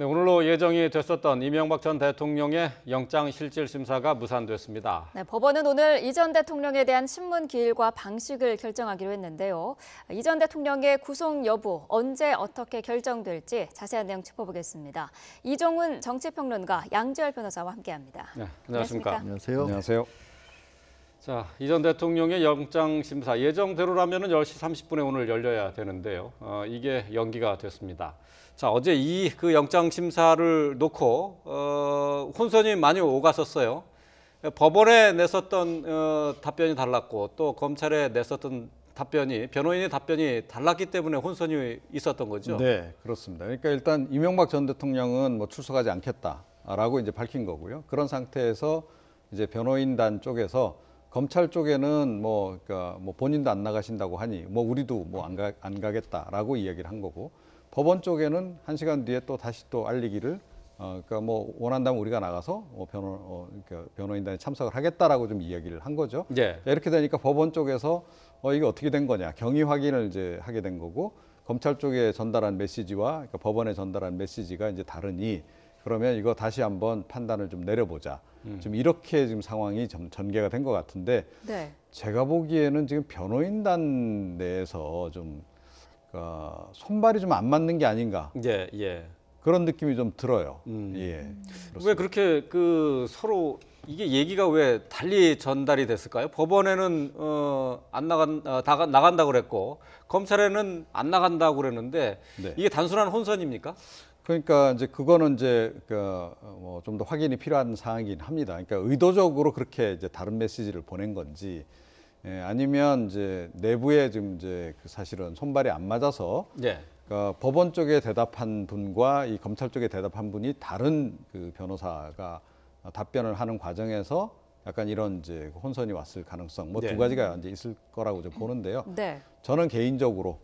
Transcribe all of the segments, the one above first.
네, 오늘로 예정이 됐었던 이명박 전 대통령의 영장실질심사가 무산됐습니다. 네, 법원은 오늘 이 전 대통령에 대한 신문 기일과 방식을 결정하기로 했는데요. 이 전 대통령의 구속 여부, 언제 어떻게 결정될지 자세한 내용 짚어보겠습니다. 이종훈 정치평론가, 양지열 변호사와 함께합니다. 네, 안녕하십니까? 안녕하세요. 안녕하세요. 자, 이 전 대통령의 영장심사 예정대로라면 10시 30분에 오늘 열려야 되는데요. 이게 연기가 됐습니다. 자, 어제 그 영장심사를 놓고 혼선이 많이 오갔었어요. 법원에 냈었던 답변이 달랐고 또 검찰에 냈었던 답변이 변호인의 답변이 달랐기 때문에 혼선이 있었던 거죠. 네, 그렇습니다. 그러니까 일단 이명박 전 대통령은 뭐 출석하지 않겠다라고 이제 밝힌 거고요. 그런 상태에서 이제 변호인단 쪽에서 검찰 쪽에는 그러니까 본인도 안 나가신다고 하니 우리도 안 가겠다라고 이야기를 한 거고, 법원 쪽에는 1시간 뒤에 또 다시 또 알리기를 그러니까 원한다면 우리가 나가서 그러니까 변호인단에 참석을 하겠다라고 좀 이야기를 한 거죠. 네. 이렇게 되니까 법원 쪽에서 이게 어떻게 된 거냐, 경위 확인을 이제 하게 된 거고, 검찰 쪽에 전달한 메시지와 그러니까 법원에 전달한 메시지가 이제 다르니 그러면 이거 다시 한번 판단을 좀 내려보자. 지금 이렇게 지금 상황이 전개가 된 것 같은데, 네. 제가 보기에는 지금 변호인단 내에서 좀 손발이 좀 안 맞는 게 아닌가. 예, 예. 그런 느낌이 좀 들어요. 예. 왜 그렇게 서로 이게 얘기가 왜 달리 전달이 됐을까요? 법원에는 나간다고 그랬고 검찰에는 안 나간다고 그랬는데 네. 이게 단순한 혼선입니까? 그러니까 이제 그거는 이제 좀 더 확인이 필요한 사항이긴 합니다. 그러니까 의도적으로 그렇게 이제 다른 메시지를 보낸 건지, 아니면 이제 내부에 지금 이제 사실은 손발이 안 맞아서 예. 그러니까 법원 쪽에 대답한 분과 이 검찰 쪽에 대답한 분이 다른 그 변호사가 답변을 하는 과정에서 약간 이런 이제 혼선이 왔을 가능성 두 가지가 이제 있을 거라고 좀 보는데요. 네. 저는 개인적으로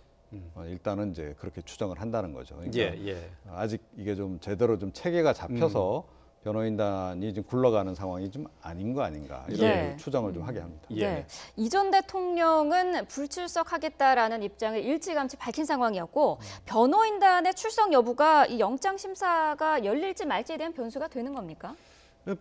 일단은 이제 그렇게 추정을 한다는 거죠. 그러니까 아직 이게 좀 제대로 좀 체계가 잡혀서 변호인단이 지금 굴러가는 상황이 좀 아닌 거 아닌가, 이런 추정을 좀 하게 합니다. 네. 이 전 대통령은 불출석하겠다라는 입장을 일찌감치 밝힌 상황이었고, 변호인단의 출석 여부가 이 영장 심사가 열릴지 말지에 대한 변수가 되는 겁니까?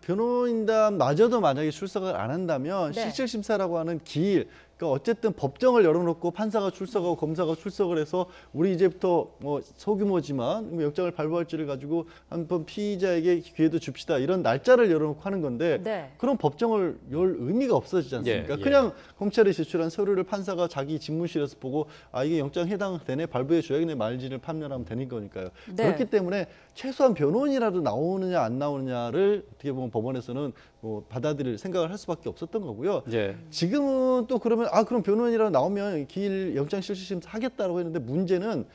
변호인단마저도 만약에 출석을 안 한다면 실질심사라고 하는 기일, 그러니까 어쨌든 법정을 열어놓고 판사가 출석하고 검사가 출석을 해서 우리 이제부터 소규모지만 영장을 발부할지를 가지고 한번 피의자에게 기회도 줍시다, 이런 날짜를 열어놓고 하는 건데 그런 법정을 열 의미가 없어지지 않습니까? 그냥 검찰이 제출한 서류를 판사가 자기 집무실에서 보고 이게 영장 해당되네, 발부해 줘야겠네, 말지를 판명하면 되는 거니까요. 그렇기 때문에 최소한 변호인이라도 나오느냐 안 나오느냐를 어떻게 보면 법원에서는 받아들일 생각을 할 수밖에 없었던 거고요. 지금은 또 그러면 그럼 변호인이라도 나오면 기일 영장실질심사 하겠다라고 했는데, 문제는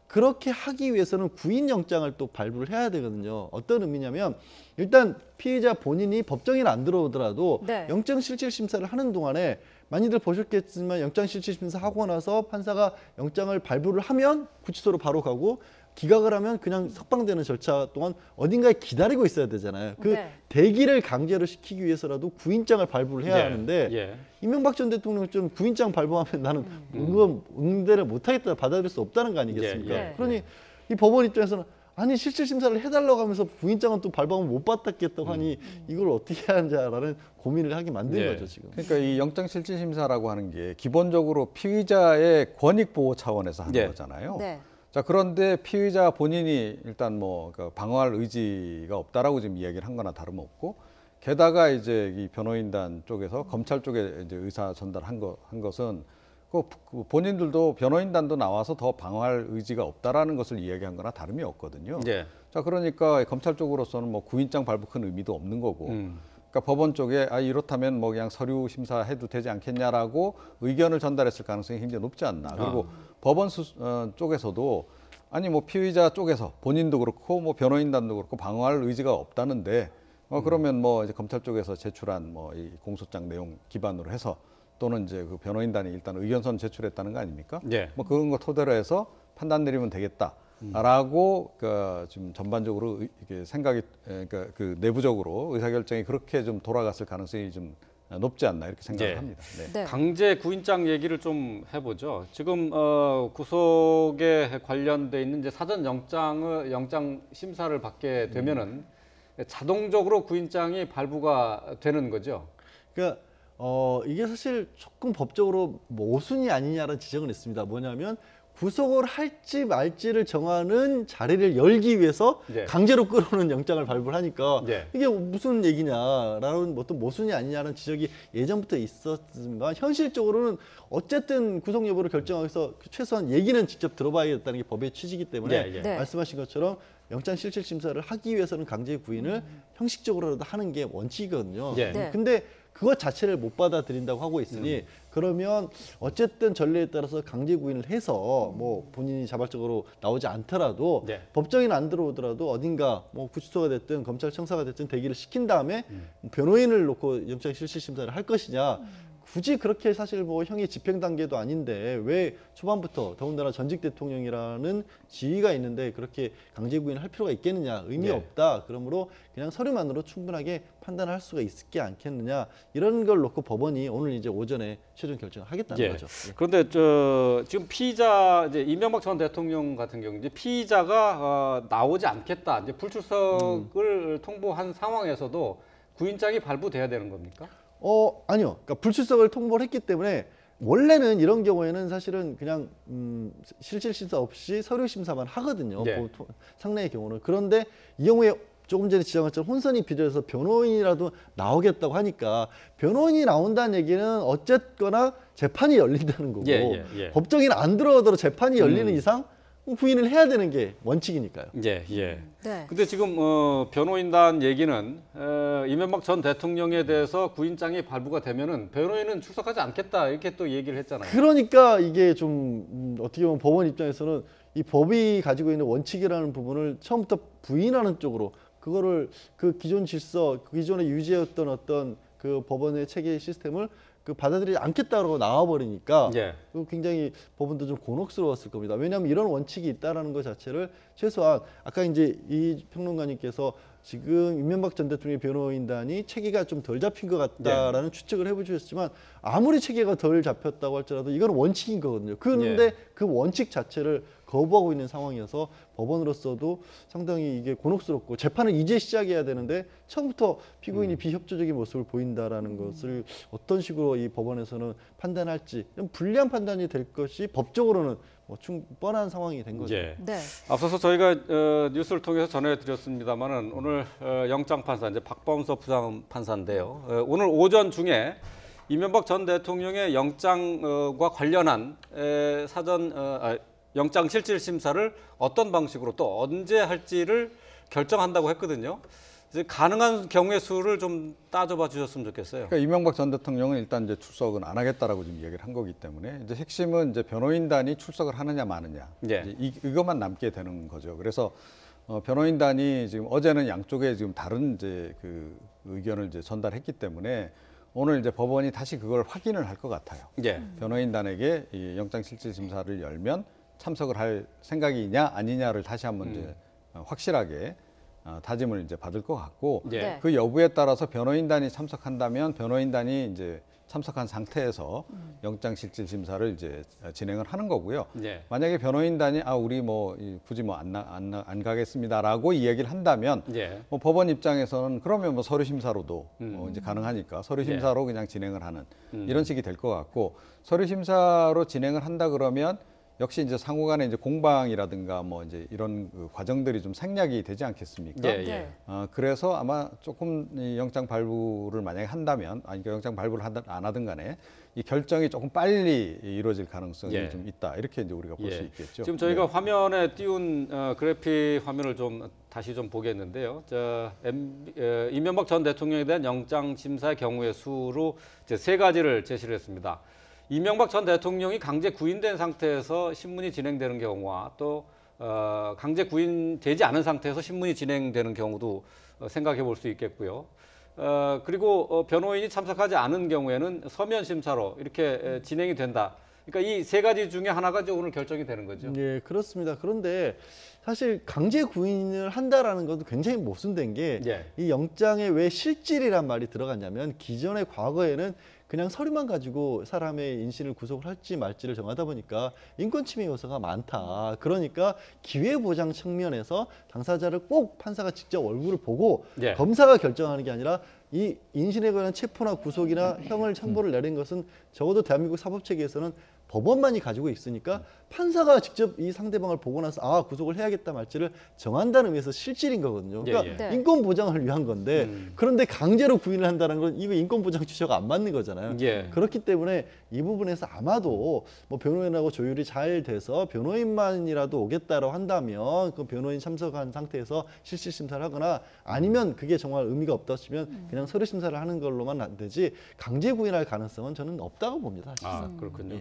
그렇게 하기 위해서는 구인영장을 또 발부를 해야 되거든요. 어떤 의미냐면, 일단 피의자 본인이 법정에 안 들어오더라도 영장실질심사를 하는 동안에 많이들 보셨겠지만 영장실질심사 하고 나서 판사가 영장을 발부를 하면 구치소로 바로 가고, 기각을 하면 그냥 석방되는 절차 동안 어딘가에 기다리고 있어야 되잖아요. 그 대기를 강제로 시키기 위해서라도 구인장을 발부를 해야 하는데 이명박 전 대통령처럼 구인장 발부하면 나는 응대를 못하겠다, 받아들일 수 없다는 거 아니겠습니까? 그러니 이 법원 입장에서는 아니 실질심사를 해달라고 하면서 구인장은 또 발부하면 못 받았겠다고 하니 이걸 어떻게 하는지라는 고민을 하게 만든 거죠 지금. 그러니까 이 영장실질심사라고 하는 게 기본적으로 피의자의 권익보호 차원에서 하는 거잖아요. 자, 그런데 피의자 본인이 일단 방어할 의지가 없다라고 지금 이야기를 한 거나 다름없고, 게다가 이제 이 변호인단 쪽에서 검찰 쪽에 이제 의사 전달한 것은 그 본인들도 변호인단도 나와서 더 방어할 의지가 없다라는 것을 이야기한 거나 다름이 없거든요. 자, 그러니까 검찰 쪽으로서는 구인장 발부 큰 의미도 없는 거고, 그러니까 법원 쪽에 이렇다면 그냥 서류 심사해도 되지 않겠냐라고 의견을 전달했을 가능성이 굉장히 높지 않나. 그리고 법원 쪽에서도 피의자 쪽에서 본인도 그렇고 변호인단도 그렇고 방어할 의지가 없다는데 그러면 이제 검찰 쪽에서 제출한 이 공소장 내용 기반으로 해서 또는 이제 그 변호인단이 일단 의견서 제출했다는 거 아닙니까? 그런 거 토대로 해서 판단 내리면 되겠다라고 지금 전반적으로 이게 생각이, 그러니까 그 내부적으로 의사결정이 그렇게 좀 돌아갔을 가능성이 좀 높지 않나 이렇게 생각을 네. 합니다. 네. 네. 강제 구인장 얘기를 좀 해보죠. 지금 구속에 관련돼 있는 이제 사전 영장 심사를 받게 되면은 자동적으로 구인장이 발부가 되는 거죠. 그러니까 이게 사실 조금 법적으로 모순이 아니냐라는 지적은 있습니다. 뭐냐면 구속을 할지 말지를 정하는 자리를 열기 위해서 네. 강제로 끌어오는 영장을 발부를 하니까 네. 이게 무슨 얘기냐라는 어떤 모순이 아니냐는 지적이 예전부터 있었지만 현실적으로는 어쨌든 구속 여부를 결정하기 위해서 최소한 얘기는 직접 들어봐야겠다는 게 법의 취지이기 때문에 네, 네. 말씀하신 것처럼 영장실질심사를 하기 위해서는 강제 구인을 형식적으로라도 하는 게 원칙이거든요. 네. 네. 근데 그것 자체를 못 받아들인다고 하고 있으니 그러면 어쨌든 전례에 따라서 강제 구인을 해서 뭐 본인이 자발적으로 나오지 않더라도 네. 법정에는 안 들어오더라도 어딘가 뭐 구치소가 됐든 검찰 청사가 됐든 대기를 시킨 다음에 변호인을 놓고 영장실질심사를 할 것이냐 굳이 그렇게 사실 뭐 형이 집행 단계도 아닌데 왜 초반부터 더군다나 전직 대통령이라는 지위가 있는데 그렇게 강제 구인을 할 필요가 있겠느냐 의미 네. 없다. 그러므로 그냥 서류만으로 충분하게 판단할 수가 있지 않겠느냐 이런 걸 놓고 법원이 오늘 이제 오전에 최종 결정을 하겠다는 예. 거죠. 예. 그런데 지금 피의자 이제 이명박 전 대통령 같은 경우 이제 피의자가 나오지 않겠다 이제 불출석을 통보한 상황에서도 구인장이 발부돼야 되는 겁니까? 아니요. 그러니까 불출석을 통보를 했기 때문에 원래는 이런 경우에는 사실은 그냥 실질 심사 없이 서류 심사만 하거든요. 네. 보통 상례의 경우는. 그런데 이 경우에 조금 전에 지적한 것처럼 혼선이 빚어져서 변호인이라도 나오겠다고 하니까 변호인이 나온다는 얘기는 어쨌거나 재판이 열린다는 거고 예. 법정에는 안 들어가더라도 재판이 열리는 이상 구인을 해야 되는 게 원칙이니까요. 예. 네. 근데 지금 변호인단 얘기는 이명박 전 대통령에 대해서 구인장이 발부가 되면은 변호인은 출석하지 않겠다 이렇게 또 얘기를 했잖아요. 그러니까 이게 좀 어떻게 보면 법원 입장에서는 이 법이 가지고 있는 원칙이라는 부분을 처음부터 부인하는 쪽으로 그거를 그 기존 질서, 그 기존에 유지했던 어떤 그 법원의 체계 시스템을 그 받아들이지 않겠다고 나와버리니까 예. 굉장히 법원도 좀 곤혹스러웠을 겁니다. 왜냐하면 이런 원칙이 있다라는 것 자체를 최소한 아까 이제 이 평론가님께서 지금 이명박 전 대통령의 변호인단이 체계가 좀 덜 잡힌 것 같다라는 추측을 해보셨지만 아무리 체계가 덜 잡혔다고 할지라도 이건 원칙인 거거든요. 그런데 그 원칙 자체를 거부하고 있는 상황이어서 법원으로서도 상당히 이게 곤혹스럽고 재판을 이제 시작해야 되는데 처음부터 피고인이 비협조적인 모습을 보인다라는 것을 어떤 식으로 이 법원에서는 판단할지 불리한 판단이 될 것이 법적으로는 뭐 뻔한 상황이 된 거죠. 예. 네. 앞서서 저희가 뉴스를 통해서 전해드렸습니다만은 오늘 영장 판사 이제 박범서 부장 판사인데요. 오늘 오전 중에 이명박 전 대통령의 영장과 관련한 사전 영장 실질 심사를 어떤 방식으로 또 언제 할지를 결정한다고 했거든요. 이제 가능한 경우의 수를 좀 따져봐 주셨으면 좋겠어요. 그러니까 이명박 전 대통령은 일단 이제 출석은 안 하겠다라고 지금 얘기를 한 거기 때문에 이제 핵심은 이제 변호인단이 출석을 하느냐 마느냐 예. 이제 이것만 남게 되는 거죠. 그래서 변호인단이 지금 어제는 양쪽에 지금 다른 이제 그 의견을 이제 전달했기 때문에 오늘 이제 법원이 다시 그걸 확인을 할 것 같아요. 예. 변호인단에게 이 영장실질심사를 열면 참석을 할 생각이냐 아니냐를 다시 한번 이제 확실하게 다짐을 이제 받을 것 같고 예. 네. 그 여부에 따라서 변호인단이 참석한다면 변호인단이 이제 참석한 상태에서 영장실질심사를 이제 진행을 하는 거고요. 예. 만약에 변호인단이 우리 뭐 굳이 뭐 안 가겠습니다라고 이야기를 한다면 예. 뭐 법원 입장에서는 그러면 뭐 서류 심사로도 이제 가능하니까 서류 심사로 그냥 진행을 하는 이런 식이 될 것 같고 서류 심사로 진행을 한다 그러면 역시 이제 상호간에 이제 공방이라든가 뭐 이제 이런 그 과정들이 좀 생략이 되지 않겠습니까? 예. 네. 그래서 아마 조금 이 영장 발부를 만약에 한다면 그러니까 영장 발부를 안 하든 간에 이 결정이 조금 빨리 이루어질 가능성이 예. 좀 있다 이렇게 이제 우리가 볼 수 예. 있겠죠. 지금 저희가 화면에 띄운 그래픽 화면을 좀 다시 좀 보겠는데요. 이명박 전 대통령에 대한 영장 심사의 경우의 수로 이제 세 가지를 제시를 했습니다. 이명박 전 대통령이 강제 구인된 상태에서 신문이 진행되는 경우와 또 강제 구인되지 않은 상태에서 신문이 진행되는 경우도 생각해 볼 수 있겠고요. 그리고 변호인이 참석하지 않은 경우에는 서면 심사로 이렇게 진행이 된다. 그러니까 이 세 가지 중에 하나가 이제 오늘 결정이 되는 거죠. 예, 그렇습니다. 그런데 사실 강제 구인을 한다라는 것도 굉장히 모순된 게 이 영장에 왜 실질이란 말이 들어갔냐면 기존의 과거에는 그냥 서류만 가지고 사람의 인신을 구속을 할지 말지를 정하다 보니까 인권 침해 요소가 많다. 그러니까 기회 보장 측면에서 당사자를 꼭 판사가 직접 얼굴을 보고 검사가 결정하는 게 아니라 이 인신에 관한 체포나 구속이나 형을 선고를 내린 것은 적어도 대한민국 사법체계에서는 법원만이 가지고 있으니까 판사가 직접 이 상대방을 보고 나서 아 구속을 해야겠다 말지를 정한다는 의미에서 실질인 거거든요. 그러니까 인권 보장을 위한 건데 그런데 강제로 구인을 한다는 건 이거 인권 보장 취지가 안 맞는 거잖아요. 그렇기 때문에 이 부분에서 아마도 뭐 변호인하고 조율이 잘 돼서 변호인만이라도 오겠다고 한다면 그 변호인 참석한 상태에서 실질 심사를 하거나 아니면 그게 정말 의미가 없다 싶으면 그냥 서류 심사를 하는 걸로만 안 되지 강제 구인할 가능성은 저는 없다고 봅니다. 아, 그렇군요.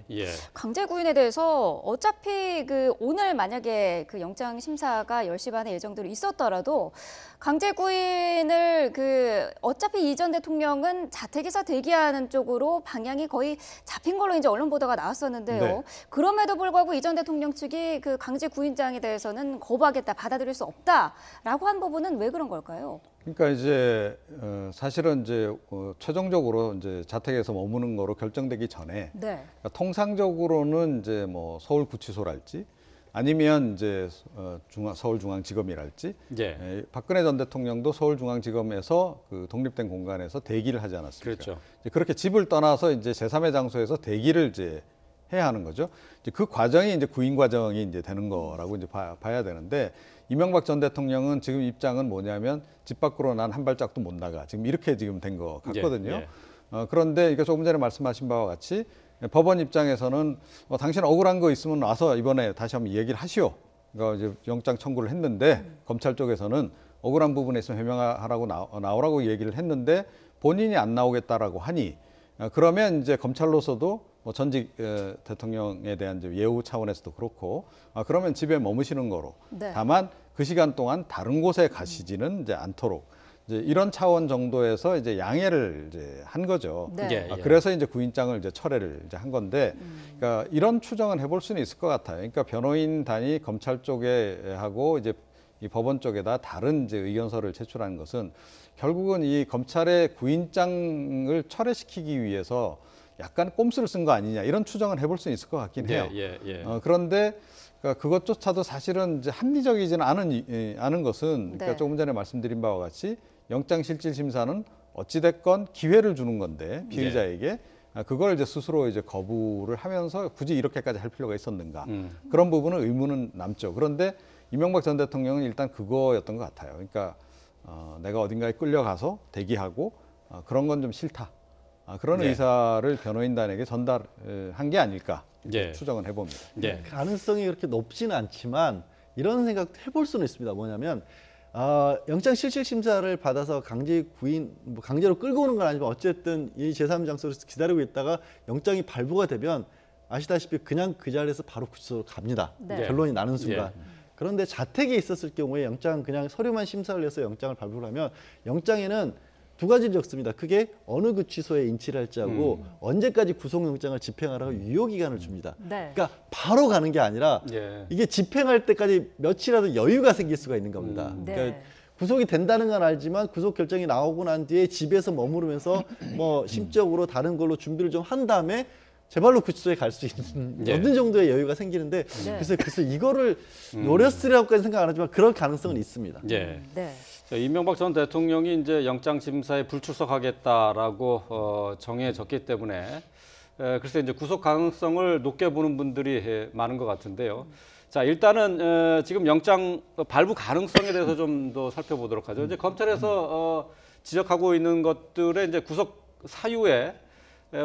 강제 구인에 대해서 어차피 그 오늘 만약에 그 영장 심사가 10시 반에 예정대로 있었더라도 강제 구인을 그 어차피 이 전 대통령은 자택에서 대기하는 쪽으로 방향이 거의 잡힌 걸로 이제 언론 보도가 나왔었는데요. 그럼에도 불구하고 이 전 대통령 측이 그 강제 구인장에 대해서는 거부하겠다, 받아들일 수 없다라고 한 부분은 왜 그런 걸까요? 그러니까 이제 사실은 이제 최종적으로 이제 자택에서 머무는 거로 결정되기 전에 그러니까 통상적으로는 이제 뭐 서울구치소랄지 아니면 이제 서울중앙지검이랄지 박근혜 전 대통령도 서울중앙지검에서 그 독립된 공간에서 대기를 하지 않았습니까? 그렇죠. 이제 그렇게 집을 떠나서 이제 제3의 장소에서 대기를 이제 해야 하는 거죠. 이제 그 과정이 이제 구인 과정이 이제 되는 거라고 이제 봐야 되는데 이명박 전 대통령은 지금 입장은 뭐냐면 집 밖으로 난 한 발짝도 못 나가. 지금 이렇게 지금 된 것 같거든요. 그런데 이거 조금 전에 말씀하신 바와 같이 법원 입장에서는 당신 억울한 거 있으면 와서 이번에 다시 한번 얘기를 하시오. 그러니까 이제 영장 청구를 했는데 검찰 쪽에서는 억울한 부분에 있으면 해명하라고 나오라고 얘기를 했는데 본인이 안 나오겠다라고 하니 그러면 이제 검찰로서도 뭐 전직 대통령에 대한 이제 예우 차원에서도 그렇고 그러면 집에 머무시는 거로 다만 그 시간 동안 다른 곳에 가시지는 이제 않도록 이제 이런 차원 정도에서 이제 양해를 이제 한 거죠. 그래서 이제 구인장을 이제 철회를 이제 한 건데, 그러니까 이런 추정은 해볼 수는 있을 것 같아요. 그러니까 변호인단이 검찰 쪽에 하고 이제 이 법원 쪽에다 다른 이제 의견서를 제출하는 것은 결국은 이 검찰의 구인장을 철회시키기 위해서 약간 꼼수를 쓴 거 아니냐 이런 추정을 해볼 수는 있을 것 같긴 해요. 그런데 그러니까 그것조차도 사실은 이제 합리적이지는 않은 것은 그러니까 조금 전에 말씀드린 바와 같이 영장실질심사는 어찌됐건 기회를 주는 건데 피의자에게 그걸 이제 스스로 이제 거부를 하면서 굳이 이렇게까지 할 필요가 있었는가 그런 부분은 의문은 남죠. 그런데 이명박 전 대통령은 일단 그거였던 것 같아요. 그러니까 내가 어딘가에 끌려가서 대기하고 그런 건 좀 싫다. 그런 의사를 변호인단에게 전달한 게 아닐까 추정은 해봅니다. 가능성이 그렇게 높지는 않지만 이런 생각도 해볼 수는 있습니다. 뭐냐면 영장 실질 심사를 받아서 강제 구인, 뭐 강제로 끌고 오는 건 아니지만 어쨌든 이 제3장소에서 기다리고 있다가 영장이 발부가 되면 아시다시피 그냥 그 자리에서 바로 구치소로 갑니다. 결론이 나는 순간. 그런데 자택에 있었을 경우에 영장 그냥 서류만 심사를 해서 영장을 발부를 하면 영장에는 두 가지를 적습니다. 크게 어느 구치소에 인치를 할지 하고 언제까지 구속영장을 집행하라고 유효기간을 줍니다. 그러니까 바로 가는 게 아니라 이게 집행할 때까지 며칠이라도 여유가 생길 수가 있는 겁니다. 그러니까 구속이 된다는 건 알지만 구속 결정이 나오고 난 뒤에 집에서 머무르면서 뭐 심적으로 다른 걸로 준비를 좀 한 다음에 제발로 구치소에 갈 수 있는 어느 정도의 여유가 생기는데 그래서 이거를 노렸으리라고까지 생각 안 하지만 그럴 가능성은 있습니다. 이명박 전 대통령이 이제 영장 심사에 불출석하겠다라고 정해졌기 때문에 그래서 이제 구속 가능성을 높게 보는 분들이 많은 것 같은데요. 자, 일단은 지금 영장 발부 가능성에 대해서 좀 더 살펴보도록 하죠. 이제 검찰에서 지적하고 있는 것들의 이제 구속 사유에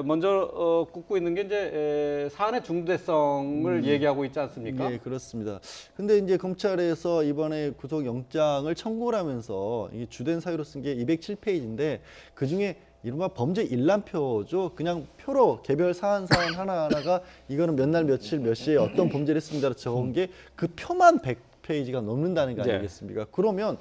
먼저 꼽고 있는 게 이제 사안의 중대성을 얘기하고 있지 않습니까? 네, 그렇습니다. 근데 이제 검찰에서 이번에 구속영장을 청구를 하면서 이게 주된 사유로 쓴 게 207페이지인데 그 중에 이른바 범죄 일람표죠. 그냥 표로 개별 사안 하나하나가 이거는 몇 날 며칠 몇 시에 어떤 범죄를 했습니다라고 적은 게 그 표만 100페이지가 넘는다는 거 아니겠습니까? 그러면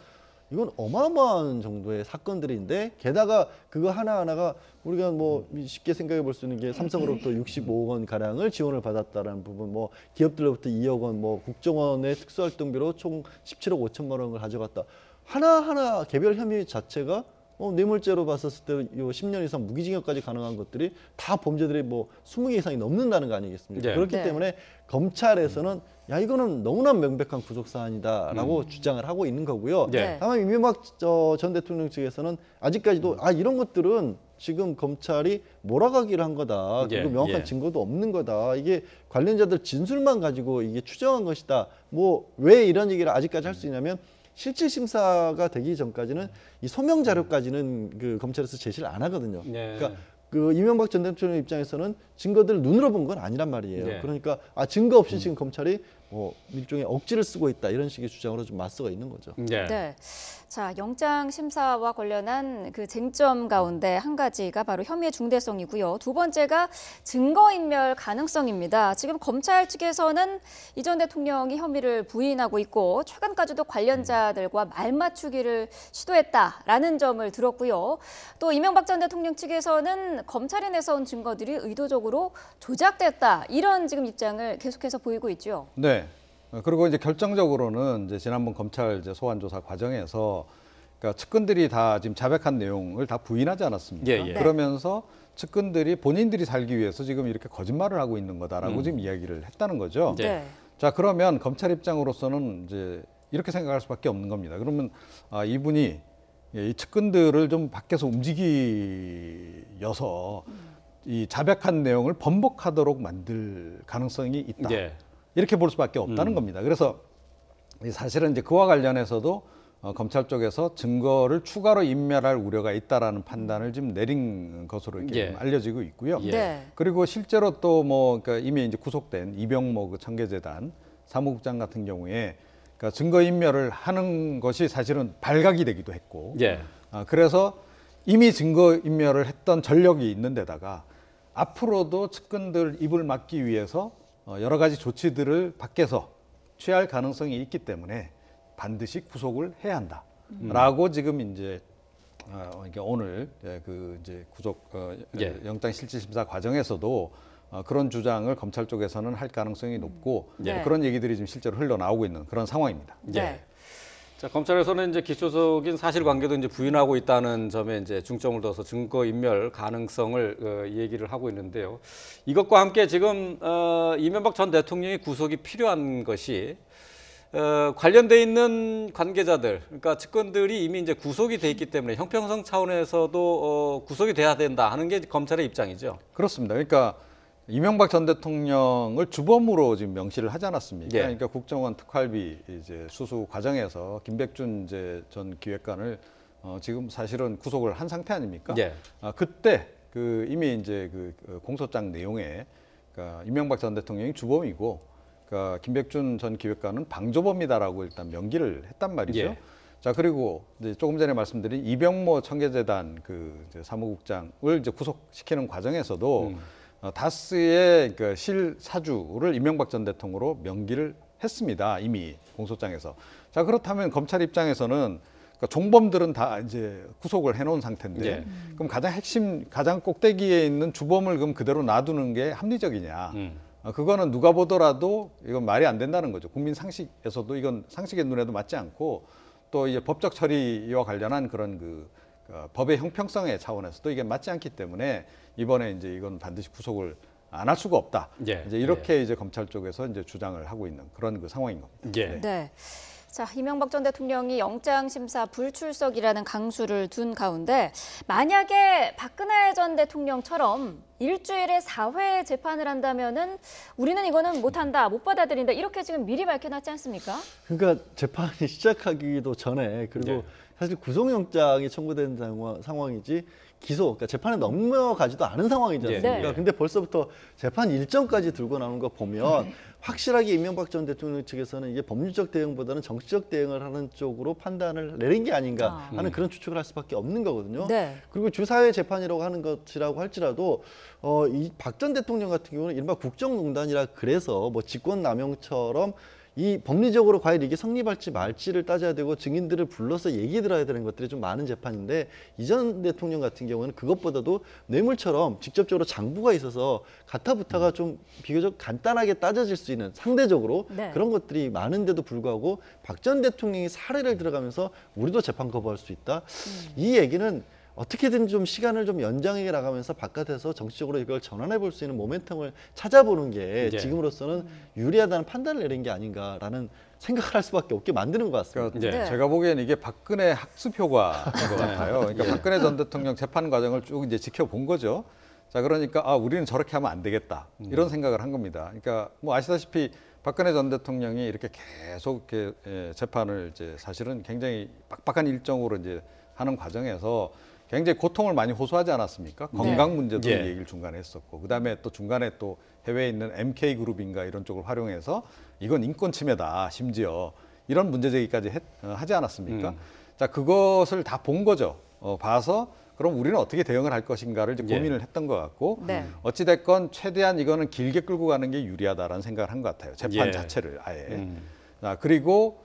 이건 어마어마한 정도의 사건들인데 게다가 그거 하나하나가 우리가 뭐 쉽게 생각해 볼 수 있는 게 삼성으로부터 65억 원 가량을 지원을 받았다라는 부분, 뭐 기업들로부터 2억 원, 뭐 국정원의 특수활동비로 총 17억 5천만 원을 가져갔다. 하나하나 개별 혐의 자체가 뇌물죄로 봤었을 때 요 10년 이상 무기징역까지 가능한 것들이 다 범죄들이 뭐 20개 이상이 넘는다는 거 아니겠습니까? 네. 그렇기 네. 때문에 검찰에서는 야 이거는 너무나 명백한 구속 사안이다라고 주장을 하고 있는 거고요. 네. 다만 이명박 전 대통령 측에서는 아직까지도 이런 것들은 지금 검찰이 몰아가기를 한 거다. 그리고 예, 명확한 예. 증거도 없는 거다. 이게 관련자들 진술만 가지고 이게 추정한 것이다. 뭐 왜 이런 얘기를 아직까지 할 수 있냐면 실질 심사가 되기 전까지는 이 소명 자료까지는 그 검찰에서 제시를 안 하거든요. 네. 그러니까 그 이명박 전 대통령 입장에서는 증거들을 눈으로 본 건 아니란 말이에요. 네. 그러니까 증거 없이 지금 검찰이 뭐 일종의 억지를 쓰고 있다 이런 식의 주장으로 좀 맞서가 있는 거죠. 네. 네. 자, 영장 심사와 관련한 그 쟁점 가운데 한 가지가 바로 혐의의 중대성이고요. 두 번째가 증거인멸 가능성입니다. 지금 검찰 측에서는 이 전 대통령이 혐의를 부인하고 있고 최근까지도 관련자들과 말맞추기를 시도했다라는 점을 들었고요. 또 이명박 전 대통령 측에서는 검찰이 내세운 증거들이 의도적으로 조작됐다 이런 지금 입장을 계속해서 보이고 있죠. 네. 그리고 이제 결정적으로는 이제 지난번 검찰 이제 소환 조사 과정에서 그러니까 측근들이 다 지금 자백한 내용을 다 부인하지 않았습니까? 예, 예. 그러면서 측근들이 본인들이 살기 위해서 지금 이렇게 거짓말을 하고 있는 거다라고 지금 이야기를 했다는 거죠. 네. 자, 그러면 검찰 입장으로서는 이제 이렇게 생각할 수밖에 없는 겁니다. 그러면 이분이 이 측근들을 좀 밖에서 움직이어서 이 자백한 내용을 번복하도록 만들 가능성이 있다. 네. 이렇게 볼 수밖에 없다는 겁니다. 그래서 사실은 이제 그와 관련해서도 검찰 쪽에서 증거를 추가로 인멸할 우려가 있다라는 판단을 지금 내린 것으로 이렇게 예. 좀 알려지고 있고요. 예. 네. 그리고 실제로 또 뭐 그러니까 이미 이제 구속된 이병모 그 청계재단 사무국장 같은 경우에 그러니까 증거 인멸을 하는 것이 사실은 발각이 되기도 했고, 예. 그래서 이미 증거 인멸을 했던 전력이 있는 데다가 앞으로도 측근들 입을 막기 위해서 여러 가지 조치들을 밖에서 취할 가능성이 있기 때문에 반드시 구속을 해야 한다라고 지금 이제 이게 오늘 그 이제 구속 예. 영장 실질 심사 과정에서도 그런 주장을 검찰 쪽에서는 할 가능성이 높고 네. 그런 얘기들이 지금 실제로 흘러나오고 있는 그런 상황입니다. 네. 자, 검찰에서는 이제 기초적인 사실관계도 이제 부인하고 있다는 점에 이제 중점을 둬서 증거 인멸 가능성을 얘기를 하고 있는데요. 이것과 함께 지금 이명박 전 대통령의 구속이 필요한 것이 관련돼 있는 관계자들, 그러니까 측근들이 이미 이제 구속이 돼 있기 때문에 형평성 차원에서도 구속이 돼야 된다 하는 게 검찰의 입장이죠. 그렇습니다. 그러니까 이명박 전 대통령을 주범으로 지금 명시를 하지 않았습니까? 예. 그러니까 국정원 특활비 이제 수수 과정에서 김백준 이제 전 기획관을 지금 사실은 구속을 한 상태 아닙니까? 예. 그때 그 이미 이제 그 공소장 내용에 그러니까 이명박 전 대통령이 주범이고 그러니까 김백준 전 기획관은 방조범이다라고 일단 명기를 했단 말이죠. 예. 자, 그리고 이제 조금 전에 말씀드린 이병모 청계재단 그 이제 사무국장을 이제 구속시키는 과정에서도 다스의 그 실사주를 이명박 전 대통령으로 명기를 했습니다. 이미 공소장에서. 자, 그렇다면 검찰 입장에서는 그러니까 종범들은 다 이제 구속을 해놓은 상태인데 예. 그럼 가장 핵심, 가장 꼭대기에 있는 주범을 그럼 그대로 놔두는 게 합리적이냐? 그거는 누가 보더라도 이건 말이 안 된다는 거죠. 국민 상식에서도 이건 상식의 눈에도 맞지 않고 또 이제 법적 처리와 관련한 그런 그 법의 형평성의 차원에서도 이게 맞지 않기 때문에 이번에 이제 이건 반드시 구속을 안 할 수가 없다. 예. 이제 이렇게 이제 검찰 쪽에서 이제 주장을 하고 있는 그런 그 상황인 겁니다. 예. 네. 자, 이명박 전 대통령이 영장심사 불출석이라는 강수를 둔 가운데 만약에 박근혜 전 대통령처럼 일주일에 4회 재판을 한다면은 우리는 이거는 못한다, 못 받아들인다 이렇게 지금 미리 밝혀놨지 않습니까? 그러니까 재판이 시작하기도 전에 그리고 네. 사실 구속영장이 청구된 상황이지 그러니까 재판에 넘어가지도 않은 상황이지 않습니까? 네. 근데 벌써부터 재판 일정까지 들고 나오는 거 보면 확실하게 이명박 전 대통령 측에서는 이게 법률적 대응보다는 정치적 대응을 하는 쪽으로 판단을 내린 게 아닌가 하는 그런 추측을 할 수밖에 없는 거거든요. 네. 그리고 주사회 재판이라고 하는 것이라고 할지라도 이 박 전 대통령 같은 경우는 이른바 국정농단이라 그래서 뭐 직권남용처럼 이 법리적으로 과연 이게 성립할지 말지를 따져야 되고 증인들을 불러서 얘기 들어야 되는 것들이 좀 많은 재판인데 이전 대통령 같은 경우는 그것보다도 뇌물처럼 직접적으로 장부가 있어서 가타부타가 좀 비교적 간단하게 따져질 수 있는 상대적으로 네. 그런 것들이 많은데도 불구하고 박 전 대통령이 사례를 들어가면서 우리도 재판 거부할 수 있다. 이 얘기는 어떻게든 좀 시간을 좀 연장해 나가면서 바깥에서 정치적으로 이걸 전환해 볼 수 있는 모멘텀을 찾아보는 게 예. 지금으로서는 유리하다는 판단을 내린 게 아닌가라는 생각을 할 수밖에 없게 만드는 것 같습니다. 그러니까 네. 제가 보기엔 이게 박근혜 학습 효과인 것 같아요. 그러니까 박근혜 전 대통령 재판 과정을 쭉 이제 지켜본 거죠. 자, 그러니까 우리는 저렇게 하면 안 되겠다 이런 생각을 한 겁니다. 그러니까 뭐 아시다시피 박근혜 전 대통령이 이렇게 계속 이렇게 재판을 이제 사실은 굉장히 빡빡한 일정으로 이제 하는 과정에서 굉장히 고통을 많이 호소하지 않았습니까? 건강 문제도 예. 얘기를 중간에 했었고, 그다음에 또 중간에 또 해외에 있는 MK 그룹인가 이런 쪽을 활용해서 이건 인권 침해다, 심지어 이런 문제 제기까지 하지 않았습니까? 자, 그것을 다 본 거죠. 봐서 그럼 우리는 어떻게 대응을 할 것인가를 이제 고민을 했던 것 같고, 네. 어찌 됐건 최대한 이거는 길게 끌고 가는 게 유리하다라는 생각을 한 것 같아요. 재판 예. 자체를 아예. 자, 그리고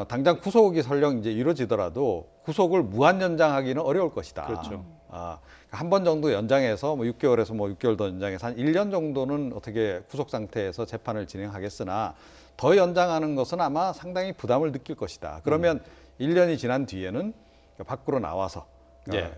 당장 구속이 설령 이제 이루어지더라도 구속을 무한 연장하기는 어려울 것이다. 그렇죠. 한 번 정도 연장해서 뭐 6개월에서 뭐 6개월 더 연장해서 한 1년 정도는 어떻게 구속 상태에서 재판을 진행하겠으나 더 연장하는 것은 아마 상당히 부담을 느낄 것이다. 그러면 1년이 지난 뒤에는 밖으로 나와서 예.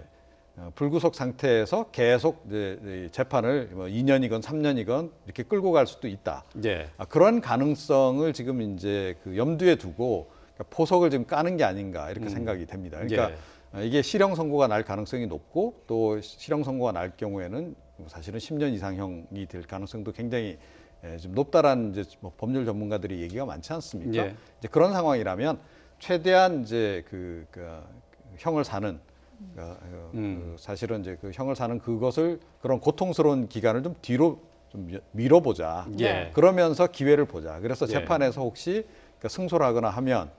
불구속 상태에서 계속 이제 재판을 뭐 2년이건 3년이건 이렇게 끌고 갈 수도 있다. 예. 그런 가능성을 지금 이제 그 염두에 두고 포석을 지금 까는 게 아닌가 이렇게 생각이 됩니다. 그러니까 이게 실형 선고가 날 가능성이 높고 또 실형 선고가 날 경우에는 사실은 10년 이상형이 될 가능성도 굉장히 좀 높다라는 이제 뭐 법률 전문가들이 얘기가 많지 않습니까? 예. 이제 그런 상황이라면 최대한 이제 그 형을 사는 사실은 이제 그 형을 사는 그것을 그런 고통스러운 기간을 좀 뒤로 좀 밀어보자. 예. 그러면서 기회를 보자. 그래서 예. 재판에서 혹시 승소를 하거나 하면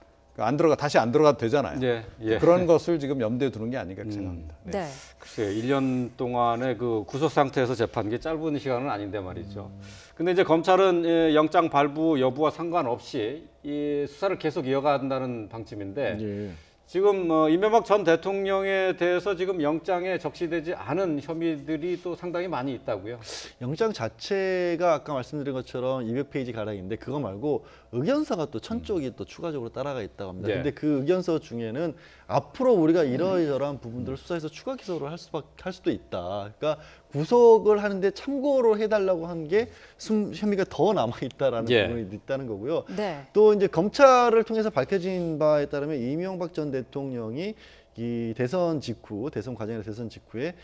다시 안 들어가도 되잖아요. 예. 예. 그런 것을 지금 염두에 두는 게 아닌가 이렇게 생각합니다. 네. 네. 글쎄요, 1년 동안의 그 구속 상태에서 재판 게 짧은 시간은 아닌데 말이죠. 근데 이제 검찰은 영장 발부 여부와 상관없이 이 수사를 계속 이어간다는 방침인데 예. 지금 이명박 전 대통령에 대해서 지금 영장에 적시되지 않은 혐의들이 또 상당히 많이 있다고요. 영장 자체가 아까 말씀드린 것처럼 200페이지 가량인데 그거 말고 의견서가 또 1000쪽이 또 추가적으로 따라가 있다고 합니다. 예. 근데 그 의견서 중에는 앞으로 우리가 이러이러한 부분들을 수사해서 추가 기소를 할 수도 있다. 그러니까 구속을 하는데 참고로 해달라고 한 게 혐의가 더 남아 있다라는 예. 부분이 있다는 거고요. 네. 또 이제 검찰을 통해서 밝혀진 바에 따르면 이명박 전 대통령이 이 대선 과정의 대선 직후에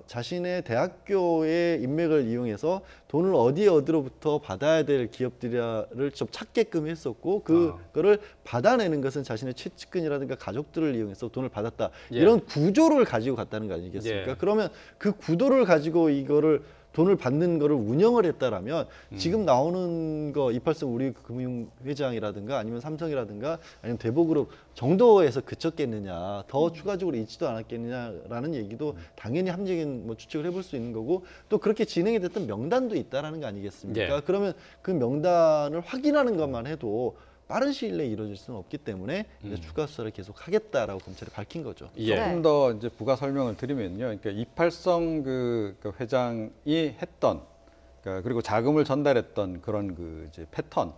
자신의 대학교의 인맥을 이용해서 돈을 어디로부터 받아야 될 기업들을 좀 찾게끔 했었고 그거를 받아내는 것은 자신의 최측근이라든가 가족들을 이용해서 돈을 받았다. 예. 이런 구조를 가지고 갔다는 거 아니겠습니까? 예. 그러면 그 구도를 가지고 이거를 돈을 받는 거를 운영을 했다라면 지금 나오는 거 이팔성 우리금융회장이라든가 아니면 삼성이라든가 아니면 대보그룹 정도에서 그쳤겠느냐 더 추가적으로 있지도 않았겠느냐라는 얘기도 당연히 합리적인 뭐 추측을 해볼 수 있는 거고 또 그렇게 진행이 됐던 명단도 있다라는 거 아니겠습니까? 예. 그러면 그 명단을 확인하는 것만 해도 빠른 시일 내에 이루어질 수는 없기 때문에 이제 추가 수사를 계속 하겠다라고 검찰이 밝힌 거죠. 예. 조금 더 이제 부가 설명을 드리면요. 그러니까 이팔성 그 회장이 했던 그리고 자금을 전달했던 그런 그 이제 패턴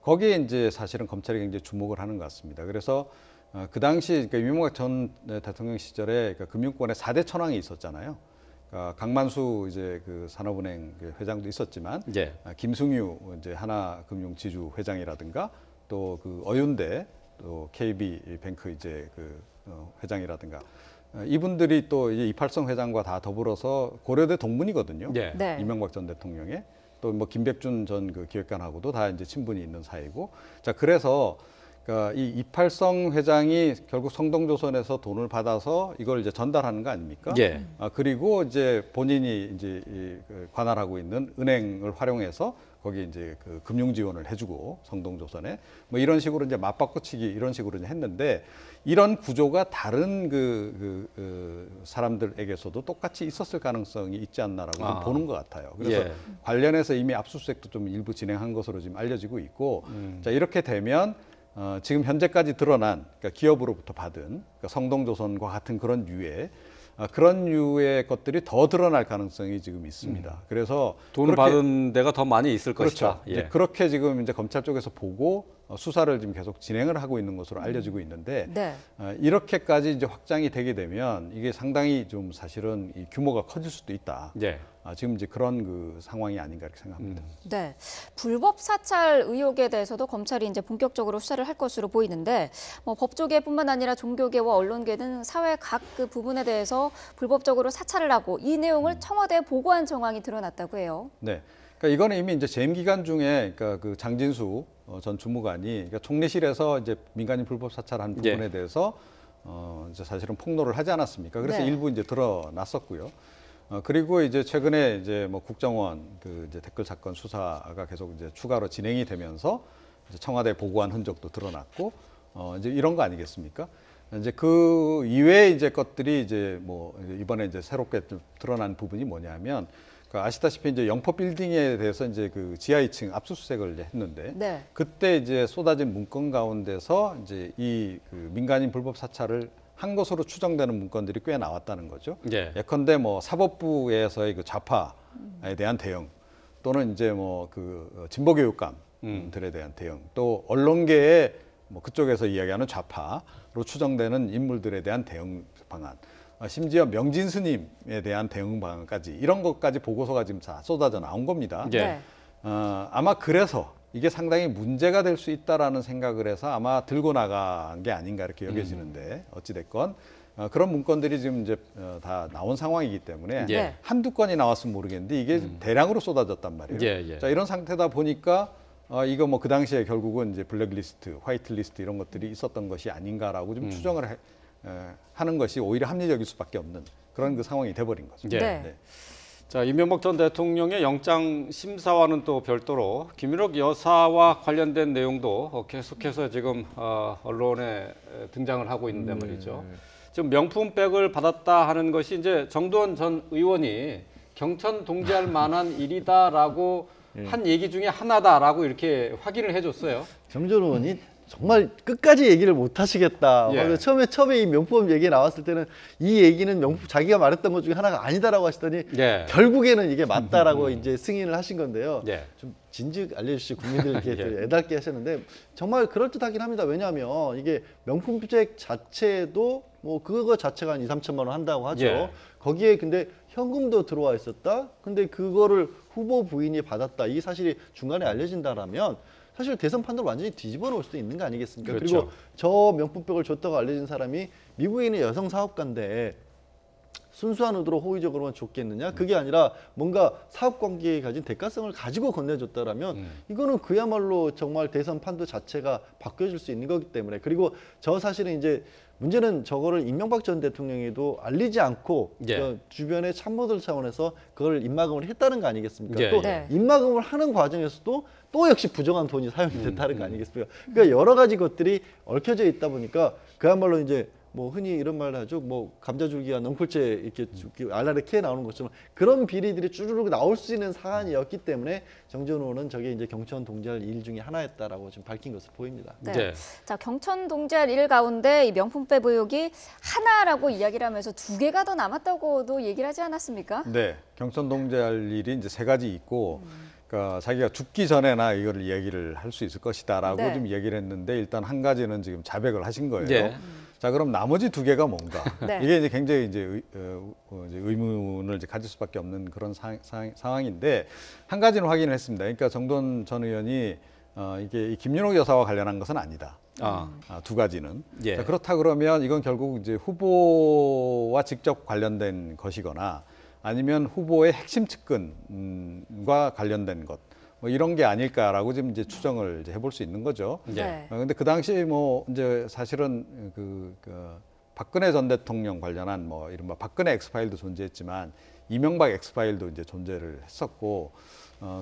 거기에 이제 사실은 검찰이 굉장히 주목을 하는 것 같습니다. 그래서 그 당시 그러니까 이명박 전 대통령 시절에 그러니까 금융권에 4대 천왕이 있었잖아요. 그러니까 강만수 이제 그 산업은행 그 회장도 있었지만 예. 김승유 이제 하나금융지주 회장이라든가 또 그 어윤대 또 KB뱅크 이제 그 회장이라든가 이분들이 또 이제 이팔성 회장과 다 더불어서 고려대 동문이거든요. 예. 네. 이명박 전 대통령의 또 뭐 김백준 전 그 기획관하고도 다 이제 친분이 있는 사이고 자 그래서 그러니까 이 이팔성 회장이 결국 성동조선에서 돈을 받아서 이걸 이제 전달하는 거 아닙니까? 예. 그리고 이제 본인이 이제 관할하고 있는 은행을 활용해서 거기 이제 그 금융 지원을 해주고 성동조선에 뭐 이런 식으로 이제 맞바꿔치기 이런 식으로 이제 했는데 이런 구조가 다른 사람들에게서도 똑같이 있었을 가능성이 있지 않나라고 좀 보는 것 같아요. 그래서 예. 관련해서 이미 압수수색도 좀 일부 진행한 것으로 지금 알려지고 있고 자, 이렇게 되면 지금 현재까지 드러난 그러니까 기업으로부터 받은 그러니까 성동조선과 같은 그런 류의 것들이 더 드러날 가능성이 지금 있습니다. 그래서 돈을 받은 데가 더 많이 있을 그렇죠. 것이다. 이제 그렇게 지금 이제 검찰 쪽에서 보고 수사를 지금 계속 진행을 하고 있는 것으로 알려지고 있는데 네. 이렇게까지 이제 확장이 되게 되면 이게 상당히 좀 사실은 이 규모가 커질 수도 있다. 예. 지금 이제 그런 그 상황이 아닌가 이렇게 생각합니다. 네, 불법 사찰 의혹에 대해서도 검찰이 이제 본격적으로 수사를 할 것으로 보이는데, 뭐 법조계뿐만 아니라 종교계와 언론계는 사회 각 그 부분에 대해서 불법적으로 사찰을 하고 이 내용을 청와대에 보고한 정황이 드러났다고 해요. 네, 그러니까 이거는 이미 이제 재임 기간 중에 그러니까 그 장진수 전 주무관이 그러니까 총리실에서 이제 민간인 불법 사찰한 부분에 대해서 이제 사실은 폭로를 하지 않았습니까? 그래서 네. 일부 이제 드러났었고요. 그리고 이제 최근에 이제 뭐 국정원 그 이제 댓글 사건 수사가 계속 이제 추가로 진행이 되면서 이제 청와대에 보고한 흔적도 드러났고 이제 이런 거 아니겠습니까? 이제 그 이외에 이제 것들이 이제 뭐 이번에 이제 새롭게 좀 드러난 부분이 뭐냐면 그 아시다시피 이제 영포 빌딩에 대해서 이제 그 지하 2층 압수수색을 이제 했는데 네. 그때 이제 쏟아진 문건 가운데서 이제 이 그 민간인 불법 사찰을 한 것으로 추정되는 문건들이 꽤 나왔다는 거죠. 예. 예컨대 뭐 사법부에서의 그 좌파에 대한 대응 또는 이제 뭐 그 진보교육감들에 대한 대응 또 언론계의 뭐 그쪽에서 이야기하는 좌파로 추정되는 인물들에 대한 대응 방안 심지어 명진 스님에 대한 대응 방안까지 이런 것까지 보고서가 지금 다 쏟아져 나온 겁니다. 예. 네. 아마 그래서 이게 상당히 문제가 될 수 있다라는 생각을 해서 아마 들고 나간 게 아닌가 이렇게 여겨지는데 어찌됐건 그런 문건들이 지금 이제 다 나온 상황이기 때문에 예. 한두 건이 나왔으면 모르겠는데 이게 대량으로 쏟아졌단 말이에요. 예, 예. 자, 이런 상태다 보니까 이거 뭐 그 당시에 결국은 이제 블랙리스트, 화이트리스트 이런 것들이 있었던 것이 아닌가라고 좀 추정을 하는 것이 오히려 합리적일 수밖에 없는 그런 그 상황이 돼버린 거죠. 예. 네. 자, 이명박 전 대통령의 영장 심사와는 또 별도로 김윤옥 여사와 관련된 내용도 계속해서 지금 언론에 등장을 하고 있는데 말이죠. 지금 명품백을 받았다 하는 것이 이제 정두원 전 의원이 경천 동지할 만한 일이다라고 한 얘기 중에 하나다라고 이렇게 확인을 해줬어요. 정전 의원이 정말 끝까지 얘기를 못 하시겠다. 예. 처음에 이 명품 얘기 나왔을 때는 이 얘기는 명품 자기가 말했던 것 중에 하나가 아니다라고 하시더니 예. 결국에는 이게 맞다라고 이제 승인을 하신 건데요. 예. 좀 진즉 알려주시 국민들께 예. 애달게 하셨는데 정말 그럴듯하긴 합니다. 왜냐하면 이게 명품백 자체도 뭐 그거 자체가 한 2, 3천만 원 한다고 하죠. 예. 거기에 근데 현금도 들어와 있었다. 근데 그거를 후보 부인이 받았다. 이 사실이 중간에 알려진다라면 사실 대선 판도를 완전히 뒤집어 놓을 수도 있는 거 아니겠습니까? 그렇죠. 그리고 저 명품백을 줬다고 알려진 사람이 미국에 있는 여성 사업가인데 순수한 의도로 호의적으로만 줬겠느냐? 그게 아니라 뭔가 사업 관계에 가진 대가성을 가지고 건네줬다라면 이거는 그야말로 정말 대선 판도 자체가 바뀌어질 수 있는 거기 때문에 그리고 저 사실은 이제 문제는 저거를 이명박 전 대통령에도 알리지 않고 예. 주변의 참모들 차원에서 그걸 입막음을 했다는 거 아니겠습니까? 예, 또 예. 입막음을 하는 과정에서도 또 역시 부정한 돈이 사용이 됐다는 거 아니겠습니까? 그러니까 여러 가지 것들이 얽혀져 있다 보니까 그야말로 이제 뭐 흔히 이런 말을 하죠. 뭐 감자줄기가 넝쿨째 이렇게 알알에 캐 나오는 것처럼 그런 비리들이 쭈르륵 나올 수 있는 사안이었기 때문에 정전 의원은 저게 이제 경천 동지할 일 중에 하나였다라고 지금 밝힌 것으로 보입니다. 네. 네. 자, 경천 동지할 일 가운데 이 명품백 의혹이 하나라고 이야기를 하면서 두 개가 더 남았다고도 얘기를 하지 않았습니까? 네, 경천 동지할 일이 이제 세 가지 있고, 그러니까 자기가 죽기 전에나 이거를 얘기를 할 수 있을 것이다라고 네. 좀 얘기를 했는데 일단 한 가지는 지금 자백을 하신 거예요. 예. 자, 그럼 나머지 두 개가 뭔가? 네. 이게 이제 굉장히 이제 의문을 이제 가질 수밖에 없는 그런 상황인데 한 가지는 확인을 했습니다. 그러니까 정돈 전 의원이 이게 이 김윤옥 여사와 관련한 것은 아니다. 두 가지는. 예. 자, 그렇다 그러면 이건 결국 이제 후보와 직접 관련된 것이거나 아니면 후보의 핵심 측근과 관련된 것. 뭐 이런 게 아닐까라고 지금 이제 추정을 이제 해볼 수 있는 거죠. 네. 근데 그 당시 뭐 이제 사실은 그 박근혜 전 대통령 관련한 뭐 이른바 박근혜 엑스파일도 존재했지만 이명박 엑스파일도 이제 존재를 했었고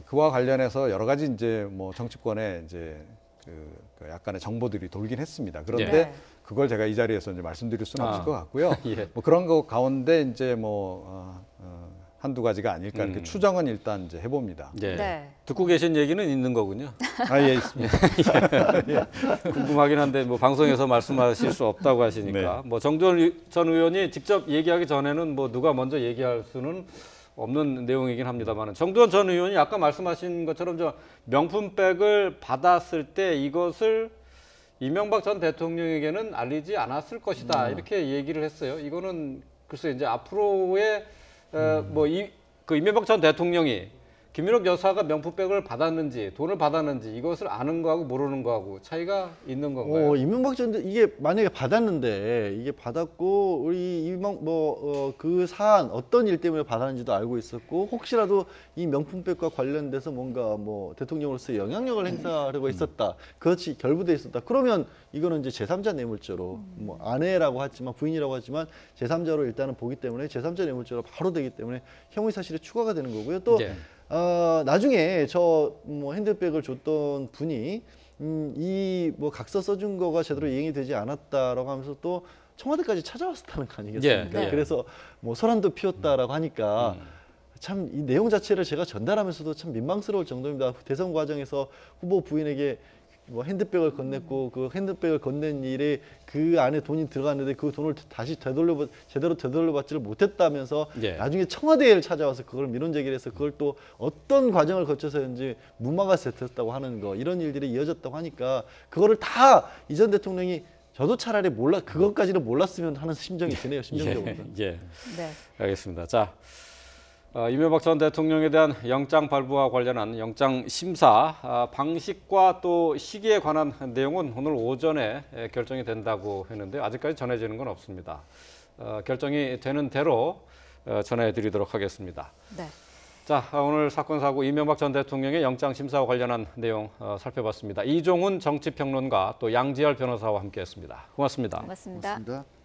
그와 관련해서 여러 가지 이제 뭐 정치권에 이제 그 약간의 정보들이 돌긴 했습니다. 그런데 네. 그걸 제가 이 자리에서 이제 말씀드릴 수는 없을 것 같고요. 예. 뭐 그런 거 가운데 이제 뭐 한두 가지가 아닐까 이렇게 추정은 일단 이제 해봅니다. 예. 네. 듣고 계신 얘기는 있는 거군요. 예, 있습니다. 궁금하긴 한데 뭐 방송에서 말씀하실 수 없다고 하시니까 네. 뭐 정두원 전 의원이 직접 얘기하기 전에는 뭐 누가 먼저 얘기할 수는 없는 내용이긴 합니다만 정두원 전 의원이 아까 말씀하신 것처럼 저 명품백을 받았을 때 이것을 이명박 전 대통령에게는 알리지 않았을 것이다 이렇게 얘기를 했어요. 이거는 글쎄 이제 앞으로의 그 이명박 전 대통령이 김윤옥 여사가 명품백을 받았는지 돈을 받았는지 이것을 아는 거하고 모르는 거하고 차이가 있는 건가요? 이명박 전 이게 만약에 받았는데 이게 받았고 우리 그 사안 어떤 일 때문에 받았는지도 알고 있었고 혹시라도 이 명품백과 관련돼서 뭔가 뭐 대통령으로서 영향력을 행사하려고 했었다. 그것이 결부돼 있었다. 그러면 이거는 이제 제3자 뇌물죄로 뭐 아내라고 하지만 부인이라고 하지만 제3자로 일단은 보기 때문에 제3자 뇌물죄로 바로 되기 때문에 혐의 사실이 추가가 되는 거고요. 또 예. 나중에 저 뭐 핸드백을 줬던 분이 이 뭐 각서 써준 거가 제대로 이행이 되지 않았다라고 하면서 또 청와대까지 찾아왔었다는 거 아니겠습니까? 예, 예. 그래서 뭐 소란도 피웠다라고 하니까 참 이 내용 자체를 제가 전달하면서도 참 민망스러울 정도입니다. 대선 과정에서 후보 부인에게 뭐 핸드백을 건넸고 그 핸드백을 건넨 일에 그 안에 돈이 들어갔는데 그 돈을 다시 제대로 되돌려받지를 못했다면서 예. 나중에 청와대를 찾아와서 그걸 민원 제기를 해서 그걸 또 어떤 과정을 거쳐서인지 무마가 됐다고 하는 거 이런 일들이 이어졌다고 하니까 그거를 다 이 전 대통령이 저도 차라리 그것까지는 몰랐으면 하는 심정이 드네요. 심정적으로. 예. 네. 알겠습니다. 자, 이명박 전 대통령에 대한 영장 발부와 관련한 영장 심사 방식과 또 시기에 관한 내용은 오늘 오전에 결정이 된다고 했는데 아직까지 전해지는 건 없습니다. 결정이 되는 대로 전해드리도록 하겠습니다. 네. 자, 오늘 사건 사고 이명박 전 대통령의 영장 심사와 관련한 내용 살펴봤습니다. 이종훈 정치평론가 또 양지열 변호사와 함께했습니다. 고맙습니다. 고맙습니다. 고맙습니다.